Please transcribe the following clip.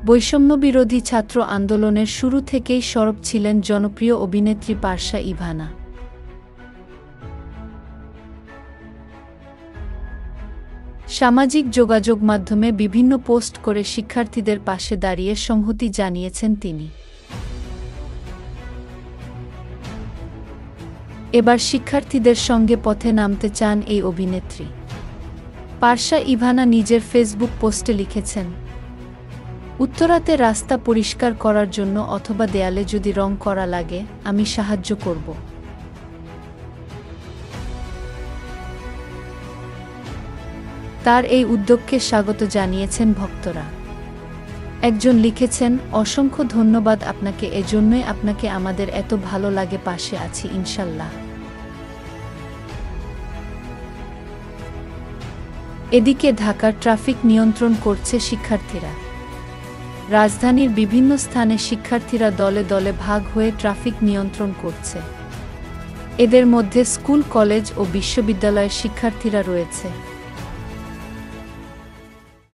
বৈষম্যবিরোধী ছাত্র আন্দোলনের শুরু থেকেই সরব ছিলেন জনপ্রিয় অভিনেত্রী পারসা ইভানা। সামাজিক যোগাযোগ মাধ্যমে বিভিন্ন পোস্ট করে শিক্ষার্থীদের পাশে দাঁড়িয়ে সংহতি জানিয়েছেন তিনি। এবার শিক্ষার্থীদের সঙ্গে পথে নামতে চান এই অভিনেত্রী। পারসা ইভানা নিজের ফেসবুক পোস্টে লিখেছেন, উত্তরাতে রাস্তা পরিষ্কার করার জন্য অথবা দেয়ালে যদি রং করা লাগে, আমি সাহায্য করব। তার এই উদ্যোগকে স্বাগত জানিয়েছেন ভক্তরা। একজন লিখেছেন, অসংখ্য ধন্যবাদ আপনাকে, এজন্যই আপনাকে আমাদের এত ভালো লাগে, পাশে আছি ইনশাল্লাহ। এদিকে ঢাকার ট্রাফিক নিয়ন্ত্রণ করছে শিক্ষার্থীরা। রাজধানীর বিভিন্ন স্থানে শিক্ষার্থীরা দলে দলে ভাগ হয়ে ট্রাফিক নিয়ন্ত্রণ করছে। এদের মধ্যে স্কুল, কলেজ ও বিশ্ববিদ্যালয়ের শিক্ষার্থীরা রয়েছে।